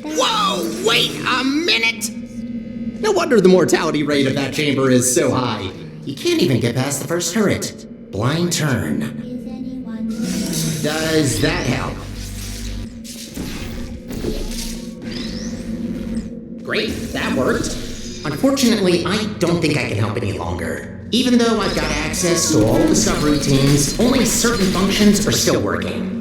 Whoa! Wait a minute! No wonder the mortality rate of that chamber is so high. You can't even get past the first turret. Blind turn. Does that help? Great, that worked. Unfortunately, I don't think I can help any longer. Even though I've got access to all the subroutines, only certain functions are still working.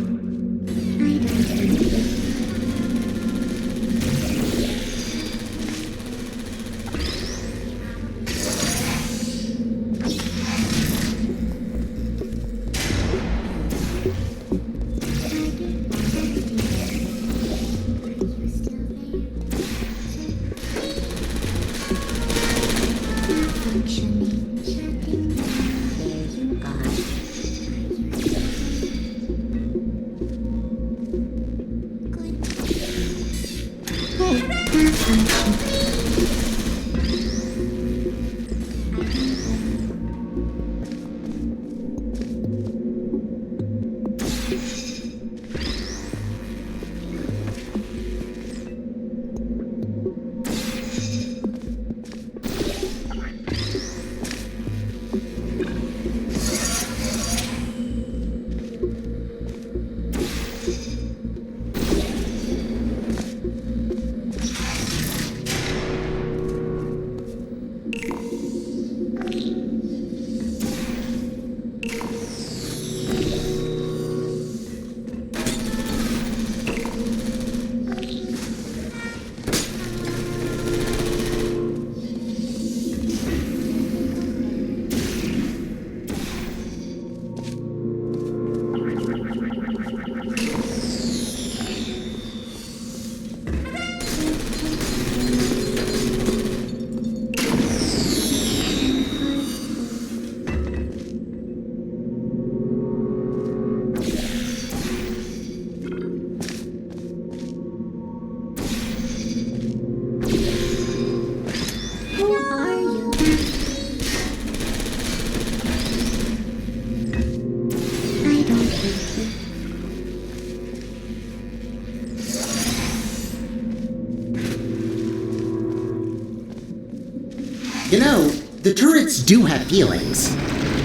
You know, the turrets do have feelings.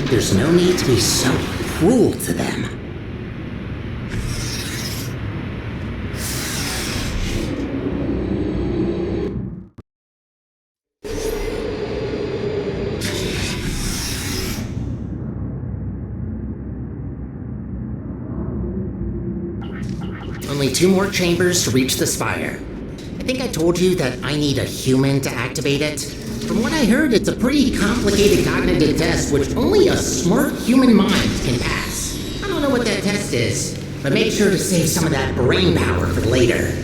There's no need to be so cruel to them. Only 2 more chambers to reach the spire. I think I told you that I need a human to activate it. From what I heard, it's a pretty complicated cognitive test which only a smart human mind can pass. I don't know what that test is, but make sure to save some of that brain power for later.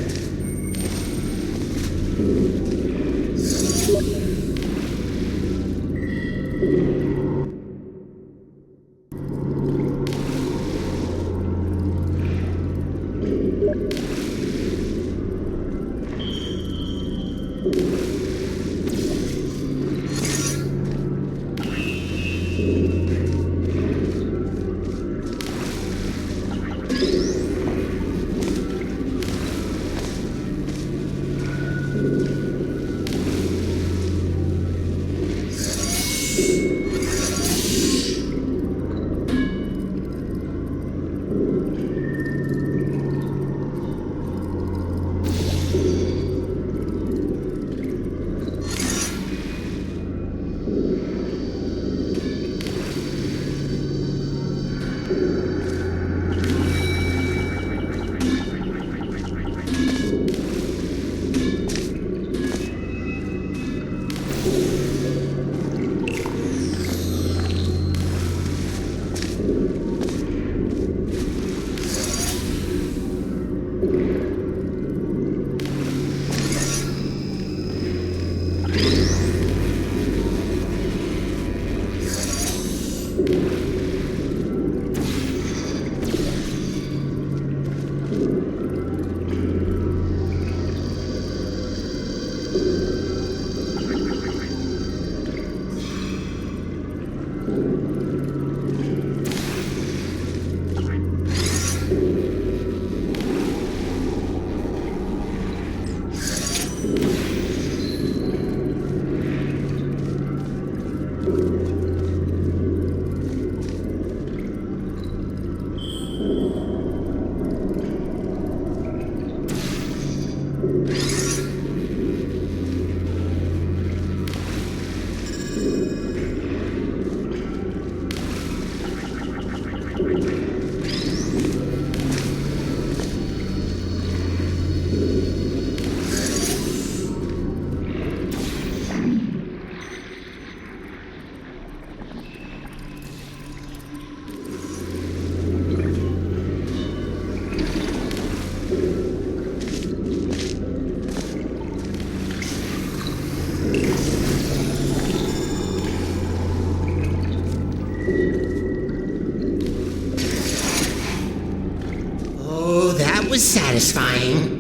Oh, that was satisfying.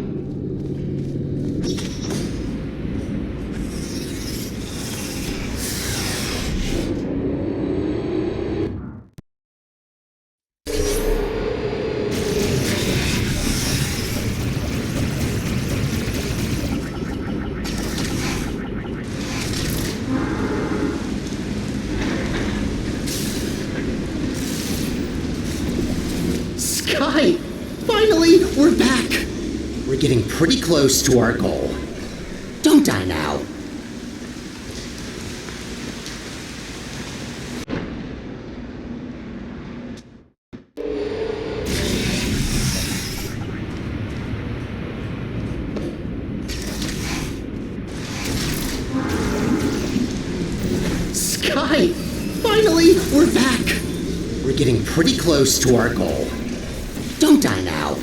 Sky! Finally, we're back! We're getting pretty close to our goal. Don't die now. Sky! Finally, we're back! We're getting pretty close to our goal. Don't die now.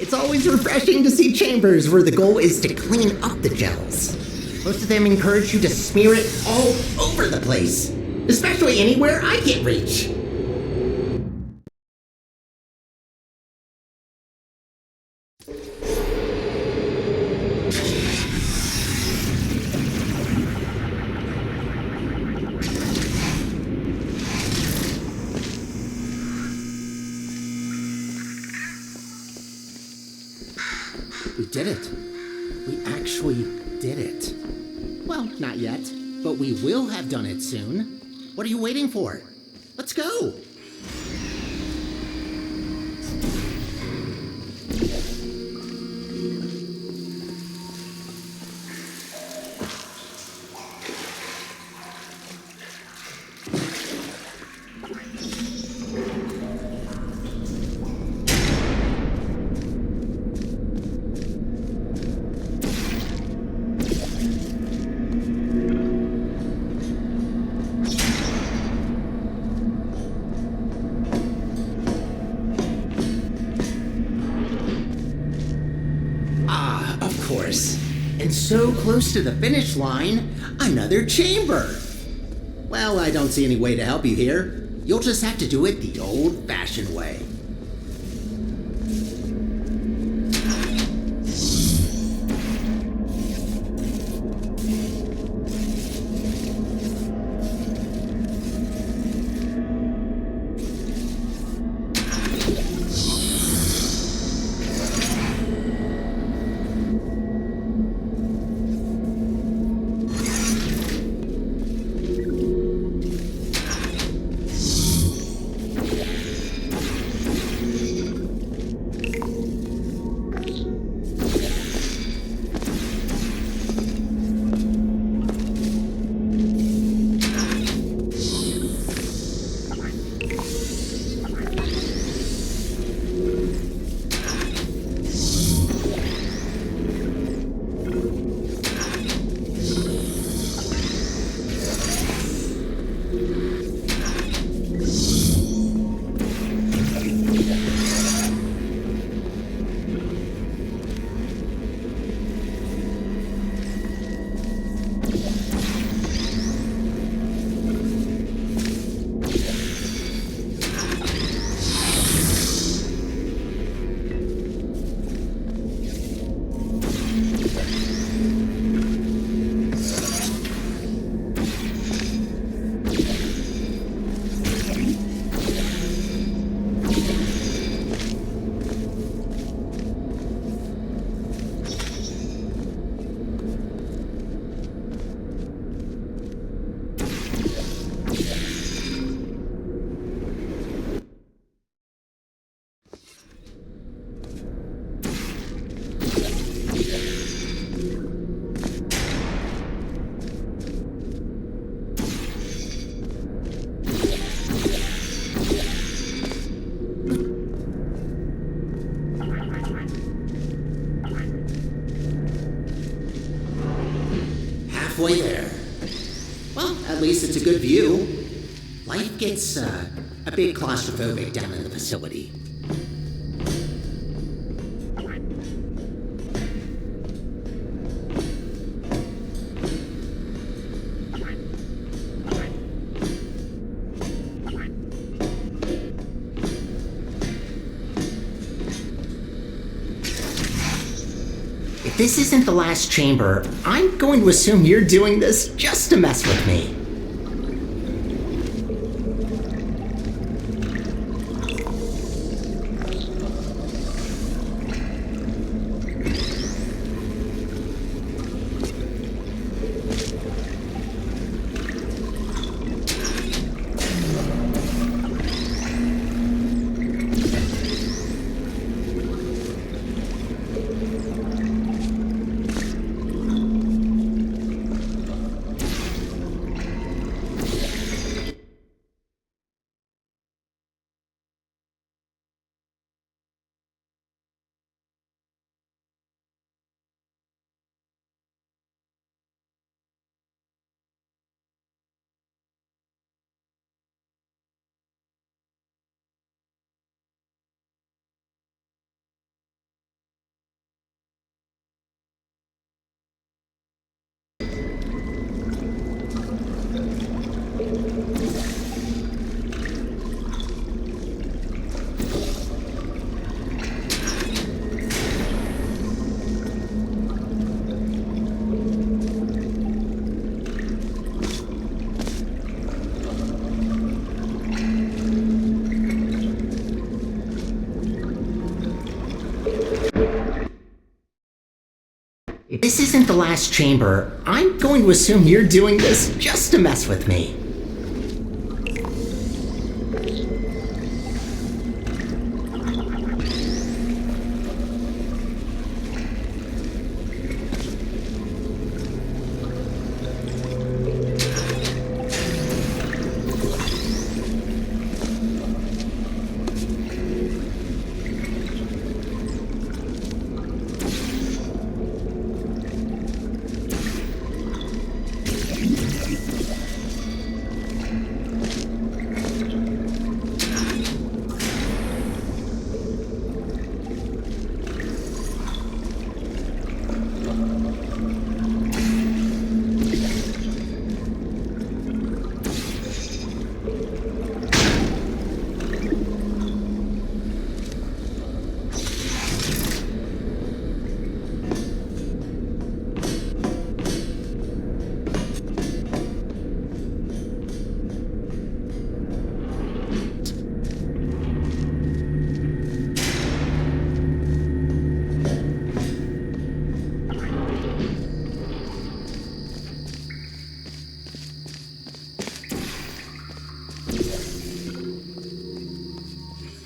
It's always refreshing to see chambers where the goal is to clean up the gels. Most of them encourage you to smear it all over the place, especially anywhere I can't reach. We did it. We actually did it. Well, not yet, but we will have done it soon. What are you waiting for? Let's go. Of course. And so close to the finish line, another chamber. Well, I don't see any way to help you here. You'll just have to do it the old-fashioned way. halfway there. Well, at least it's a good view. Life gets a bit claustrophobic down in the facility. If this isn't the last chamber, I'm going to assume you're doing this just to mess with me. If this isn't the last chamber, I'm going to assume you're doing this just to mess with me.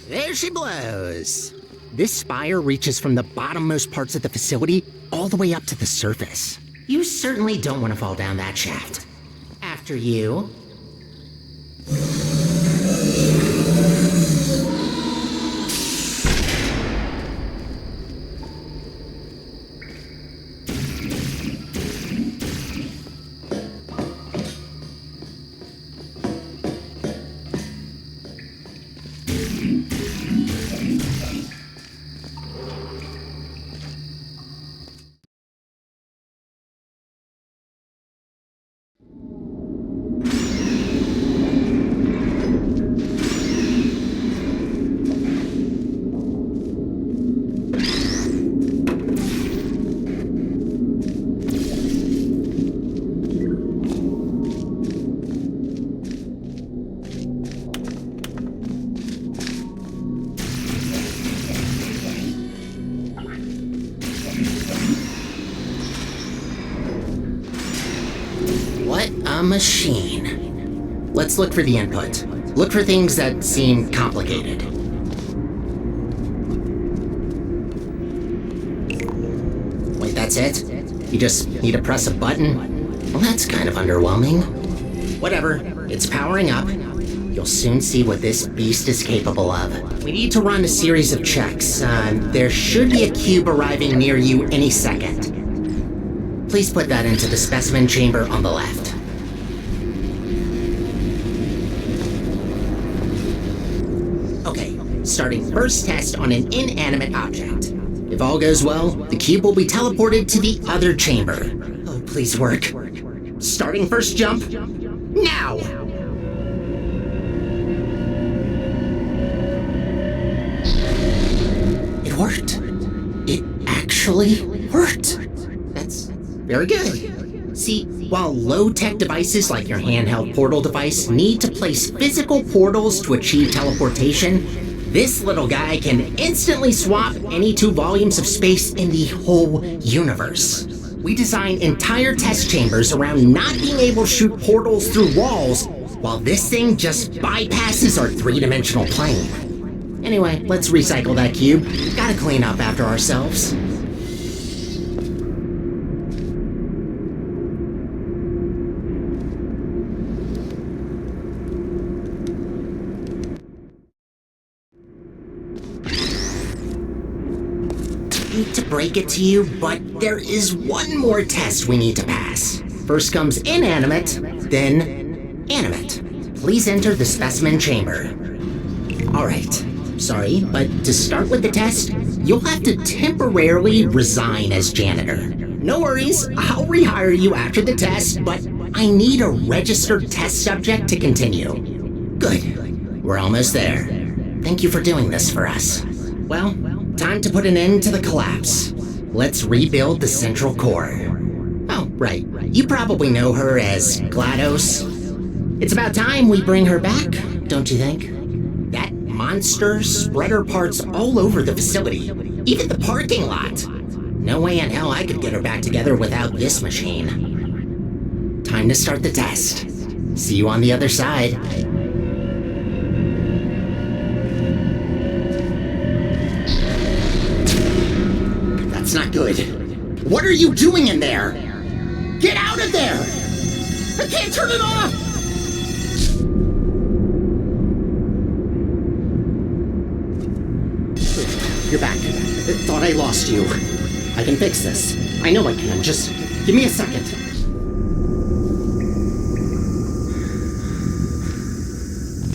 There she blows. This spire reaches from the bottommost parts of the facility all the way up to the surface. You certainly don't want to fall down that shaft. After you. What a machine. Let's look for the input. Look for things that seem complicated. Wait, that's it? You just need to press a button? Well, that's kind of underwhelming. Whatever, it's powering up. You'll soon see what this beast is capable of. We need to run a series of checks. There should be a cube arriving near you any second. Please put that into the specimen chamber on the left. Okay, starting first test on an inanimate object. If all goes well, the cube will be teleported to the other chamber. Oh, please work. Starting first jump, now! It worked. It actually worked. That's very good. See, while low-tech devices like your handheld portal device need to place physical portals to achieve teleportation, this little guy can instantly swap any 2 volumes of space in the whole universe. We design entire test chambers around not being able to shoot portals through walls, while this thing just bypasses our 3-dimensional plane. Anyway, let's recycle that cube. Gotta clean up after ourselves. Hate to break it to you, but there is one more test we need to pass. First comes inanimate, then animate. Please enter the specimen chamber. Alright, sorry, but to start with the test, you'll have to temporarily resign as janitor. No worries, I'll rehire you after the test, but I need a registered test subject to continue. Good, we're almost there. Thank you for doing this for us. Well, time to put an end to the collapse. Let's rebuild the central core. Oh, right. You probably know her as GLaDOS. It's about time we bring her back, don't you think? That monster spread her parts all over the facility, even the parking lot. No way in hell I could get her back together without this machine. Time to start the test. See you on the other side. That's not good. What are you doing in there? Get out of there! I can't turn it off! You're back. Thought I lost you. I can fix this. I know I can. Just give me a second.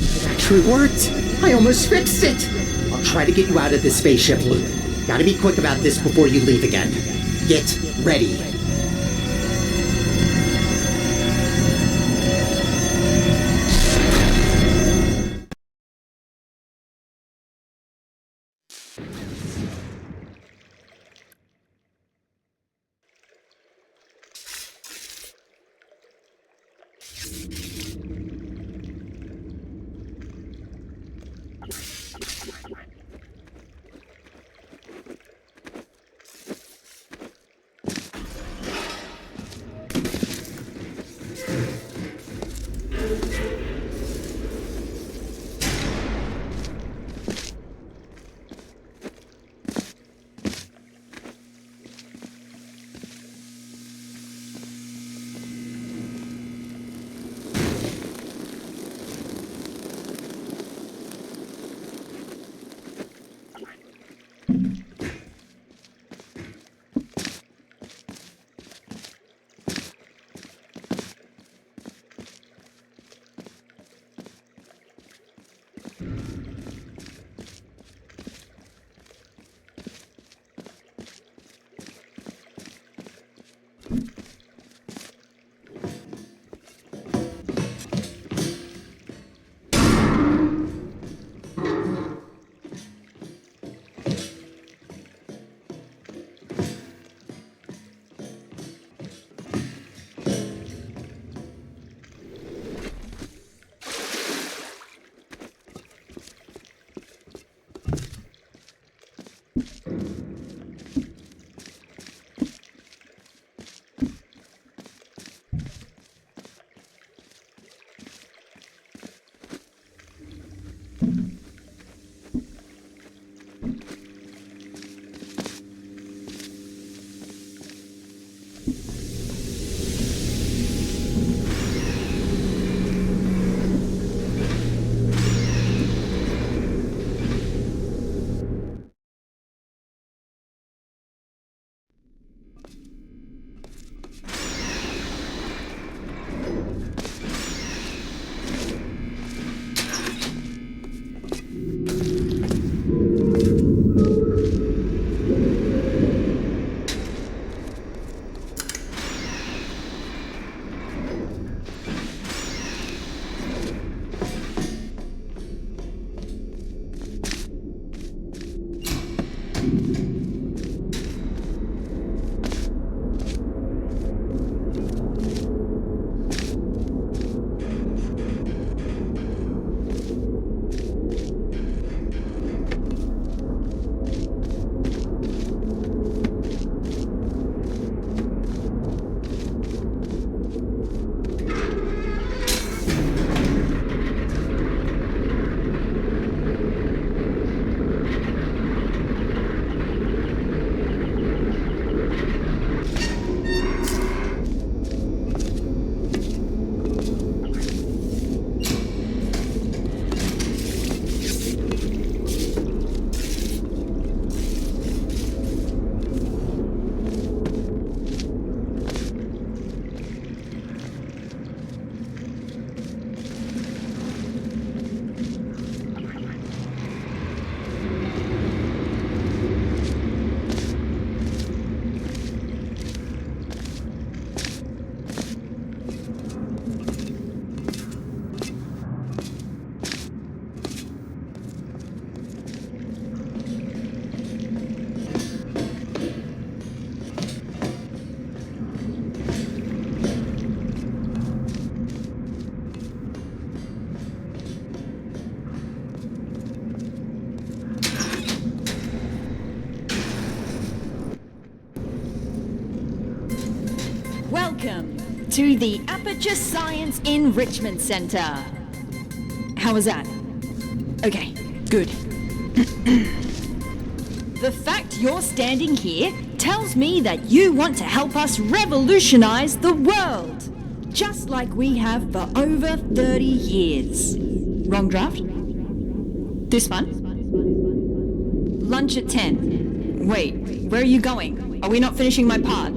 It actually worked. I almost fixed it. I'll try to get you out of this spaceship loop. Gotta be quick about this before you leave again. Get ready. Welcome to the Aperture Science Enrichment Center. How was that? Okay, good. The fact you're standing here tells me that you want to help us revolutionize the world, just like we have for over 30 years. Wrong draft? This one? Lunch at 10. Wait, where are you going? Are we not finishing my part?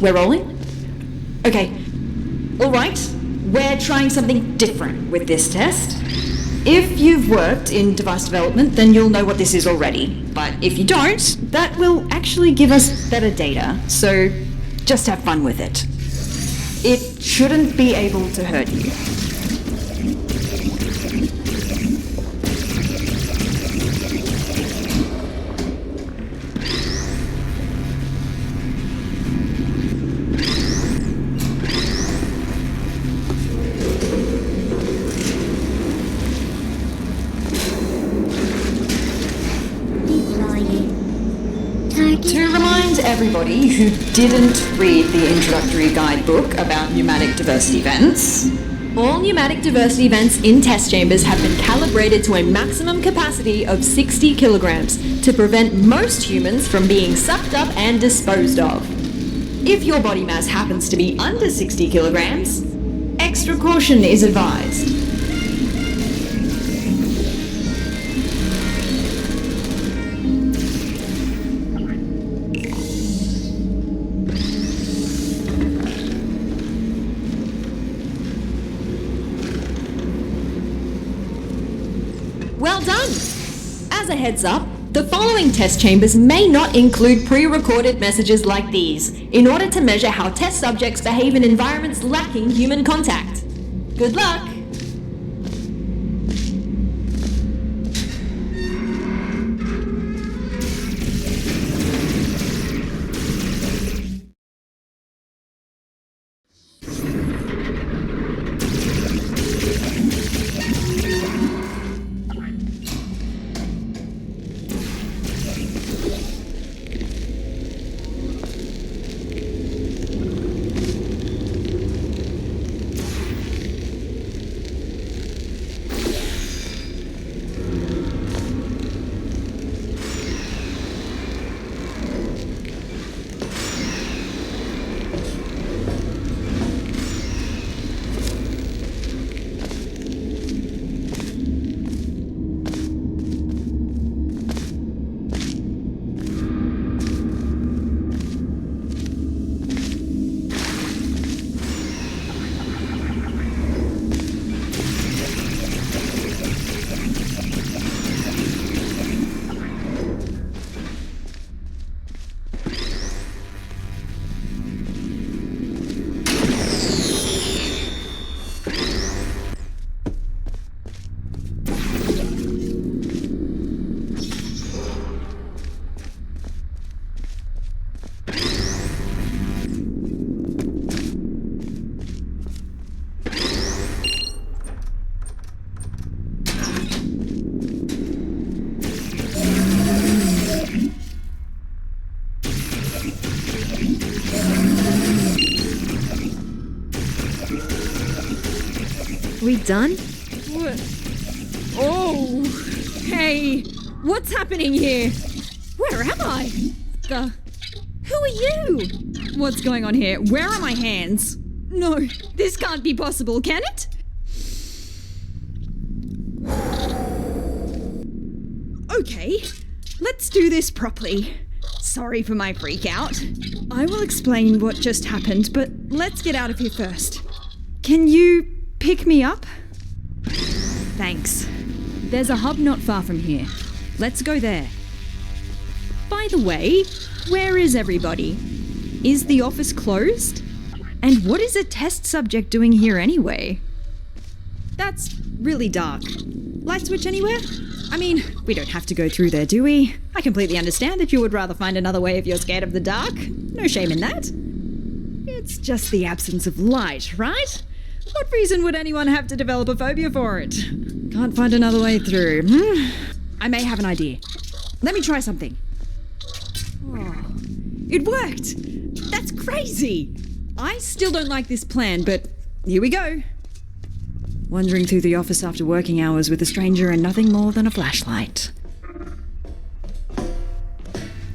We're rolling? Okay. All right. We're trying something different with this test. If you've worked in device development, then you'll know what this is already. But if you don't, that will actually give us better data. So just have fun with it. It shouldn't be able to hurt you. To remind everybody who didn't read the introductory guidebook about pneumatic diversity vents, all pneumatic diversity vents in test chambers have been calibrated to a maximum capacity of 60 kilograms to prevent most humans from being sucked up and disposed of. If your body mass happens to be under 60 kilograms, extra caution is advised. Well done! As a heads up, the following test chambers may not include pre-recorded messages like these, in order to measure how test subjects behave in environments lacking human contact. Good luck! done. What? Oh, hey, what's happening here? Where am I? Who are you? What's going on here? Where are my hands? No, this can't be possible, can it? Okay, let's do this properly. Sorry for my freak out. I will explain what just happened, but let's get out of here first. Can you pick me up? Thanks. There's a hub not far from here. Let's go there. By the way, where is everybody? Is the office closed? And what is a test subject doing here anyway? That's really dark. Light switch anywhere? I mean, we don't have to go through there, do we? I completely understand that you would rather find another way if you're scared of the dark. No shame in that. It's just the absence of light, right? What reason would anyone have to develop a phobia for it? Can't find another way through. I may have an idea. Let me try something. Oh, it worked! That's crazy! I still don't like this plan, but here we go. Wandering through the office after working hours with a stranger and nothing more than a flashlight.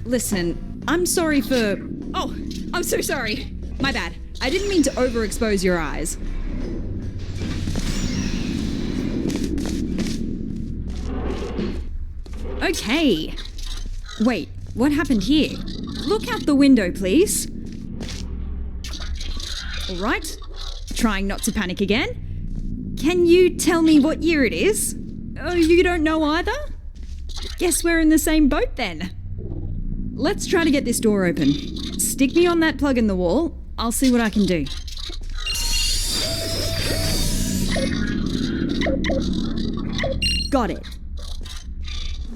Listen, I'm sorry for... Oh, I'm so sorry. My bad. I didn't mean to overexpose your eyes. Okay. Wait, what happened here? Look out the window, please. All right. Trying not to panic again. Can you tell me what year it is? Oh, you don't know either? Guess we're in the same boat then. Let's try to get this door open. Stick me on that plug in the wall. I'll see what I can do. Got it.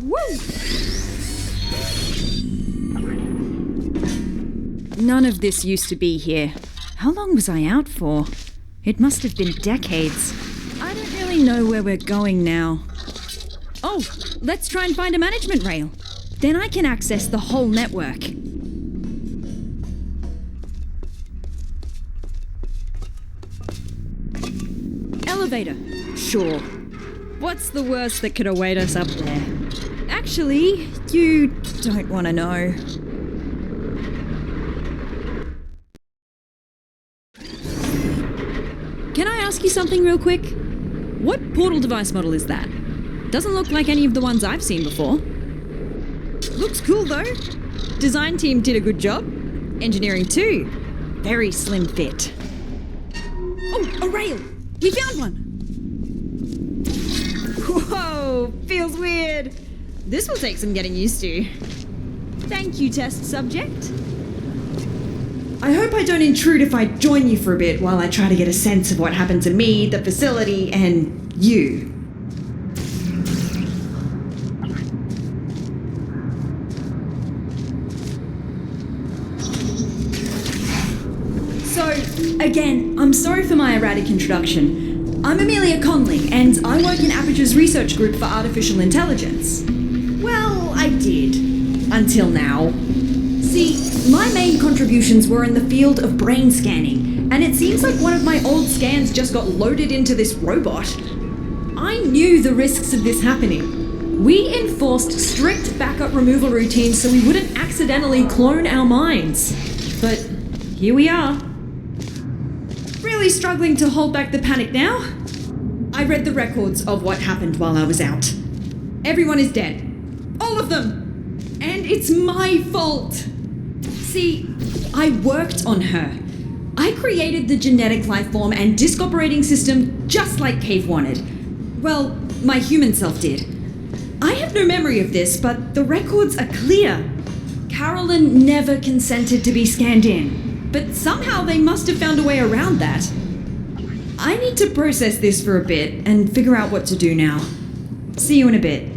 Woo! None of this used to be here. How long was I out for? It must have been decades. I don't really know where we're going now. Oh, let's try and find a management rail. Then I can access the whole network. Elevator. Sure. What's the worst that could await us up there? Actually, you don't want to know. Can I ask you something real quick? What portal device model is that? Doesn't look like any of the ones I've seen before. Looks cool though. Design team did a good job. Engineering too. Very slim fit. Oh, a rail! We found one! Whoa, feels weird. This will take some getting used to. Thank you, test subject. I hope I don't intrude if I join you for a bit while I try to get a sense of what happened to me, the facility, and you. So, again, I'm sorry for my erratic introduction. I'm Amelia Conley, and I work in Aperture's research group for artificial intelligence. Well, I did. Until now. See, my main contributions were in the field of brain scanning, and it seems like one of my old scans just got loaded into this robot. I knew the risks of this happening. We enforced strict backup removal routines so we wouldn't accidentally clone our minds. But here we are. Really struggling to hold back the panic now? I read the records of what happened while I was out. Everyone is dead. All of them! And it's my fault! See, I worked on her. I created the genetic life form and disk operating system just like Cave wanted. Well, my human self did. I have no memory of this, but the records are clear. Carolyn never consented to be scanned in, but somehow they must have found a way around that. I need to process this for a bit and figure out what to do now. See you in a bit.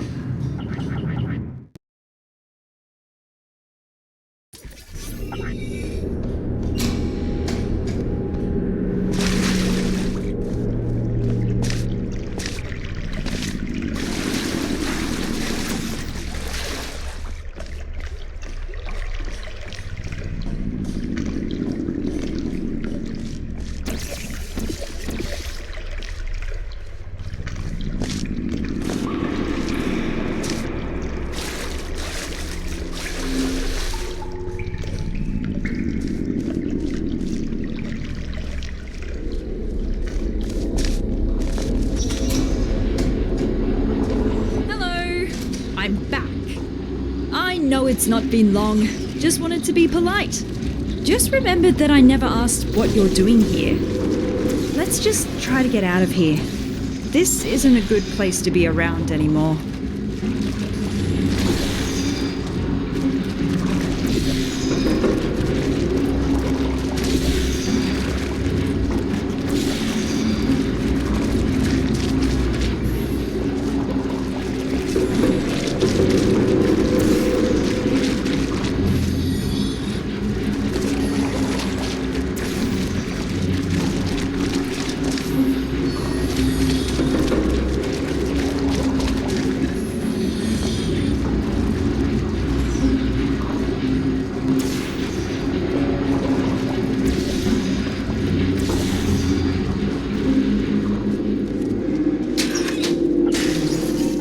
it's not been long. Just wanted to be polite. Just remembered that I never asked what you're doing here. Let's just try to get out of here. This isn't a good place to be around anymore.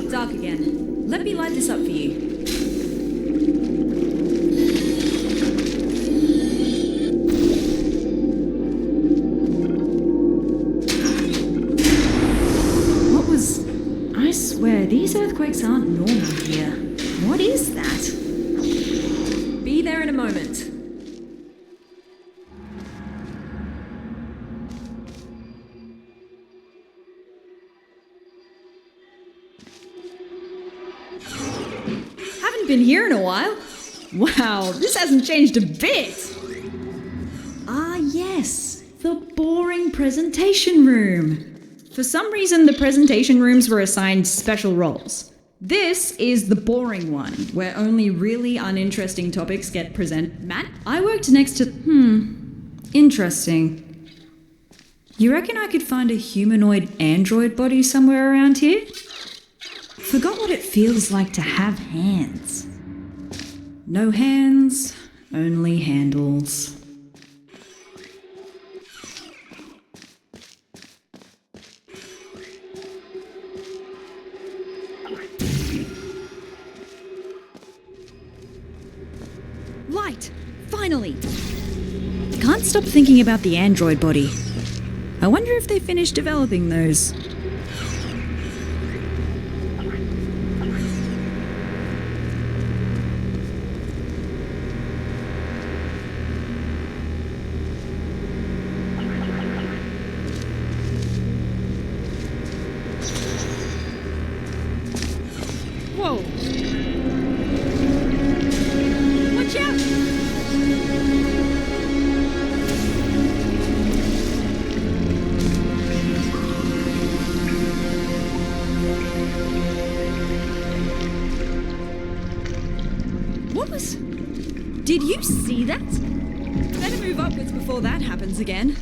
Dark again. Let me light this up for you. What was... I swear, these earthquakes aren't normal here. What is that? Be there in a moment. Haven't been here in a while. Wow, this hasn't changed a bit. Ah, yes, the boring presentation room. For some reason, the presentation rooms were assigned special roles. This is the boring one, where only really uninteresting topics get presented. Matt, I worked next to... interesting. You reckon I could find a humanoid android body somewhere around here? Forgot what it feels like to have hands. No hands, only handles. Light! Finally! Can't stop thinking about the android body. I wonder if they finished developing those. Whoa! Watch out! What was... Did you see that? Better move upwards before that happens again.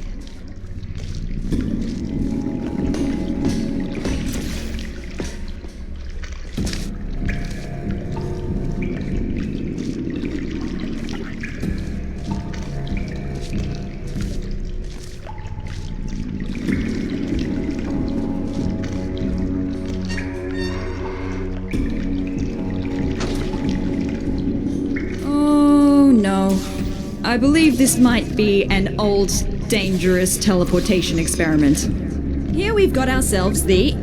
I believe this might be an old, dangerous teleportation experiment. Here we've got ourselves the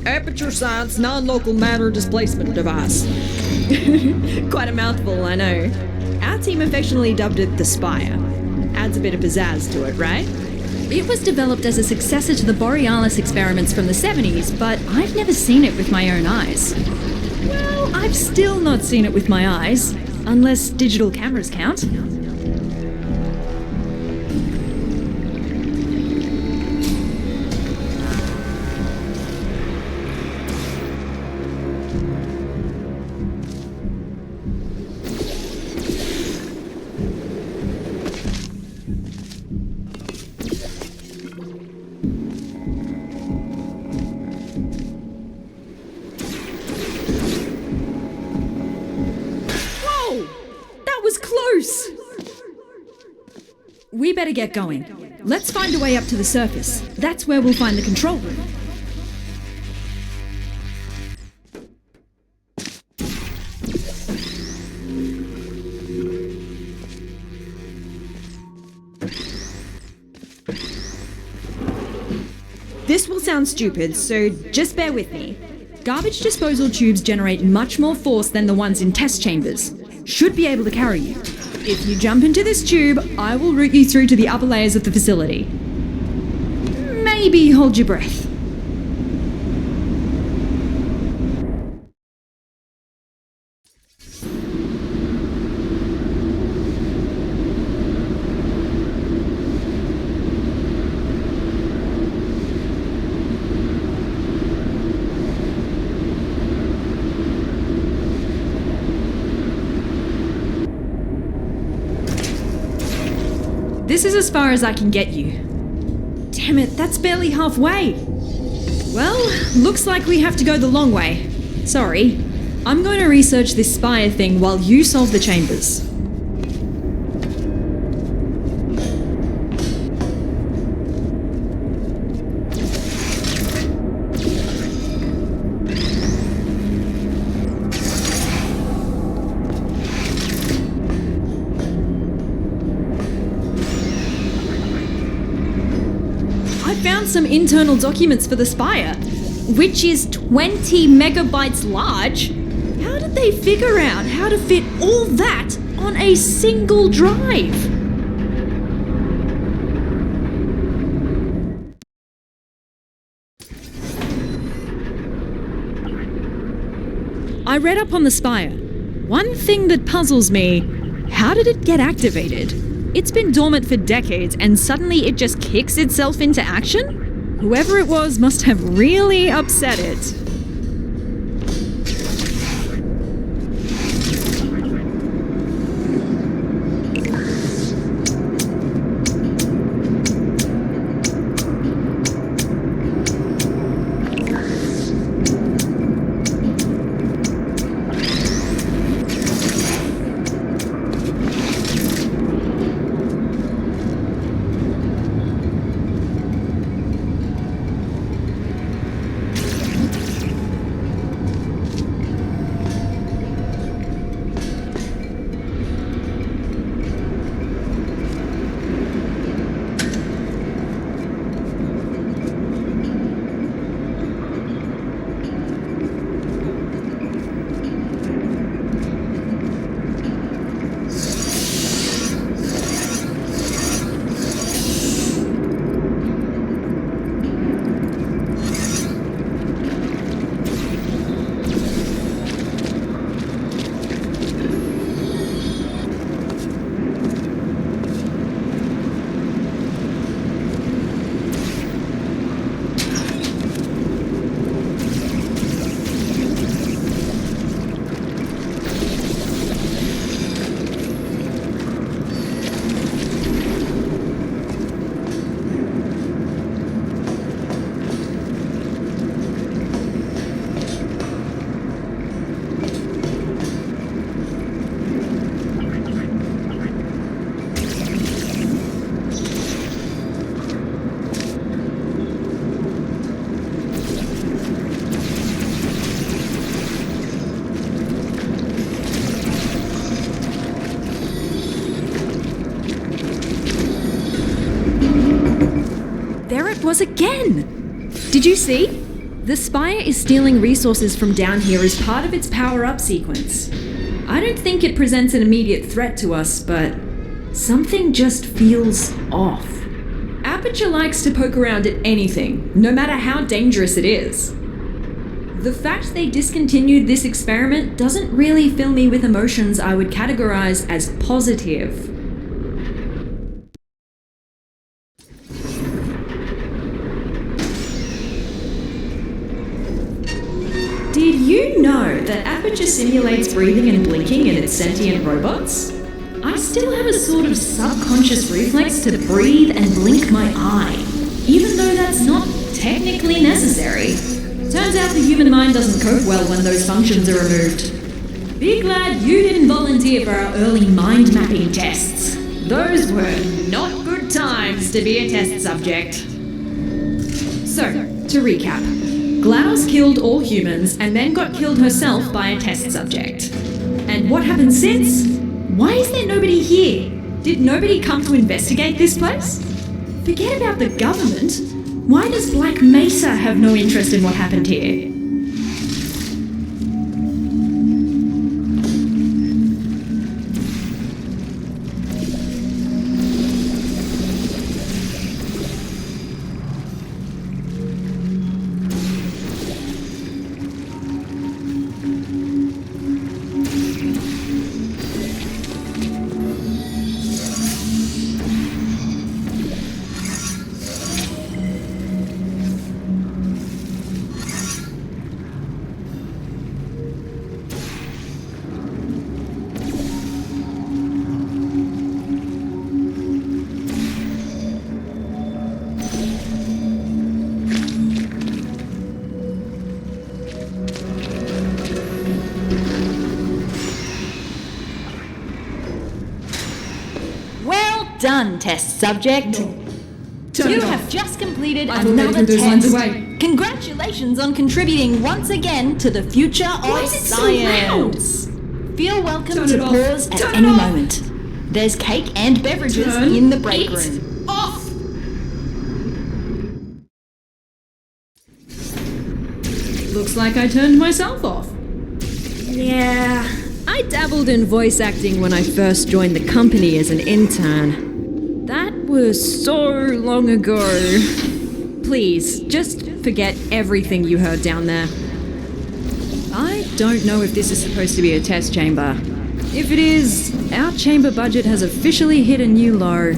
Aperture Science Non-Local Matter Displacement Device. Quite a mouthful, I know. Our team affectionately dubbed it the Spire. Adds a bit of pizzazz to it, right? It was developed as a successor to the Borealis experiments from the 70s, but I've never seen it with my own eyes. Well, I've still not seen it with my eyes. Unless digital cameras count. We better get going. Let's find a way up to the surface. That's where we'll find the control room. This will sound stupid, so just bear with me. Garbage disposal tubes generate much more force than the ones in test chambers. Should be able to carry you. If you jump into this tube, I will route you through to the upper layers of the facility. Maybe hold your breath. This is as far as I can get you. Damn it, that's barely halfway. Well, looks like we have to go the long way. Sorry. I'm going to research this Spire thing while you solve the chambers. Some internal documents for the Spire, which is 20 megabytes large. How did they figure out how to fit all that on a single drive? I read up on the Spire. One thing that puzzles me, how did it get activated? It's been dormant for decades and suddenly it just kicks itself into action? Whoever it was must have really upset it. Was again! Did you see? The Spire is stealing resources from down here as part of its power-up sequence. I don't think it presents an immediate threat to us, but something just feels off. Aperture likes to poke around at anything, no matter how dangerous it is. The fact they discontinued this experiment doesn't really fill me with emotions I would categorize as positive. Did you know that Aperture simulates breathing and blinking in its sentient robots? I still have a sort of subconscious reflex to breathe and blink my eye, even though that's not technically necessary. Turns out the human mind doesn't cope well when those functions are removed. Be glad you didn't volunteer for our early mind mapping tests. Those were not good times to be a test subject. So, to recap. GLaDOS killed all humans and then got killed herself by a test subject. And what happened since? Why is there nobody here? Did nobody come to investigate this place? Forget about the government. Why does Black Mesa have no interest in what happened here? done, test subject. Turn You it off. have just completed I've already another threw those lines test. away. Congratulations on contributing once again to the future Why of is it so loud? science. Feel welcome Turn to it off. pause at Turn it any off. moment. There's cake and beverages Turn in the break it room. off. Looks like I turned myself off. Yeah, I dabbled in voice acting when I first joined the company as an intern. That was so long ago. Please, just forget everything you heard down there. I don't know if this is supposed to be a test chamber. If it is, our chamber budget has officially hit a new low.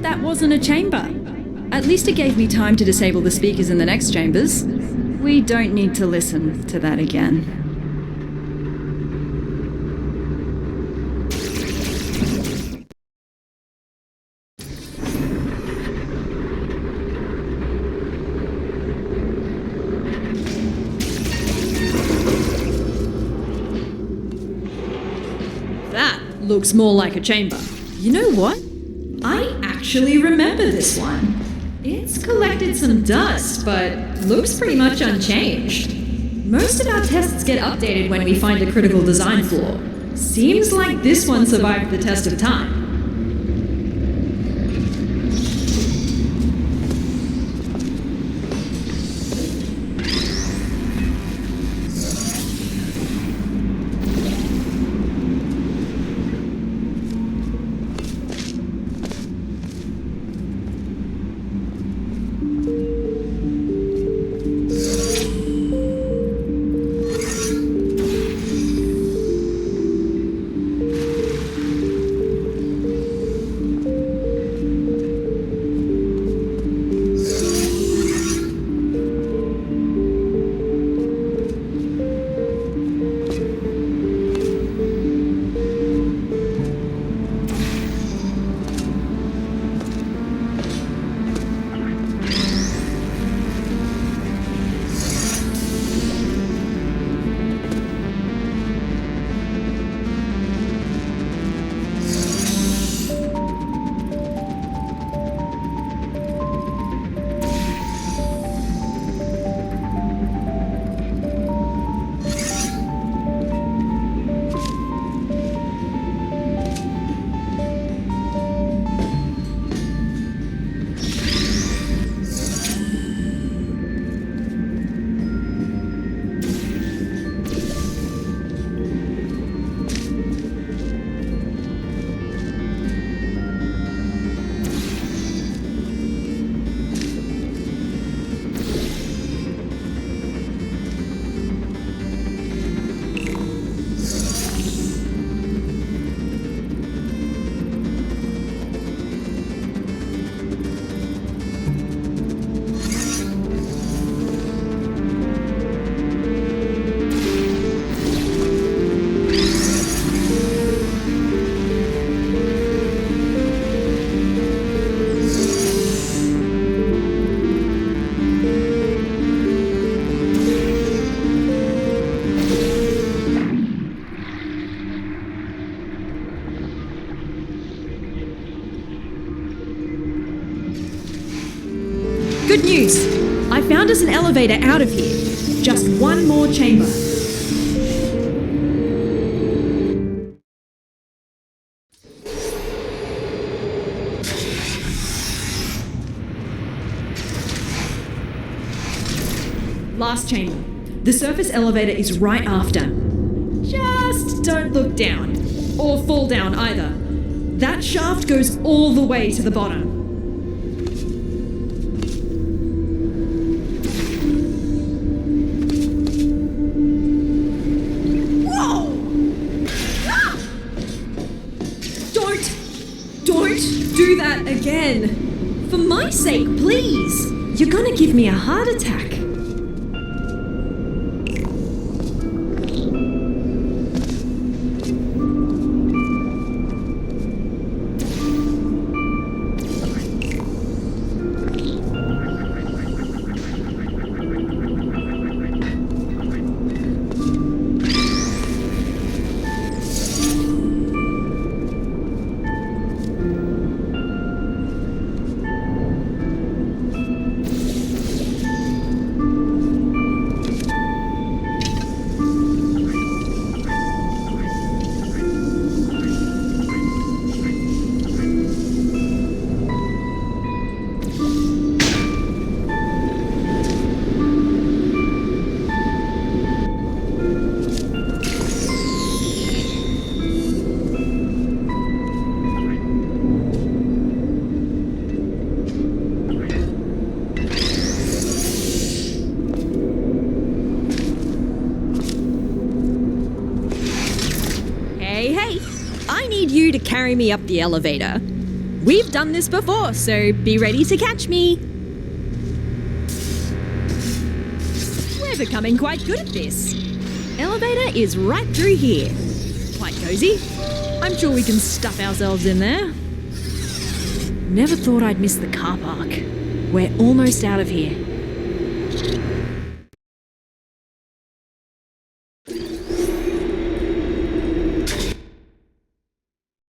that wasn't a chamber. At least it gave me time to disable the speakers in the next chambers. We don't need to listen to that again. That looks more like a chamber. You know what? I actually remember this one. It's collected some dust, but looks pretty much unchanged. Most of our tests get updated when we find a critical design flaw. Seems like this one survived the test of time. Good news! I found us an elevator out of here. Just one more chamber. Last chamber. The surface elevator is right after. Just don't look down. Or fall down either. That shaft goes all the way to the bottom. Do that again. For my sake, please. You're gonna give me a heart attack. Hey, I need you to carry me up the elevator. We've done this before, so be ready to catch me. We're becoming quite good at this. Elevator is right through here. Quite cozy. I'm sure we can stuff ourselves in there. Never thought I'd miss the car park. We're almost out of here.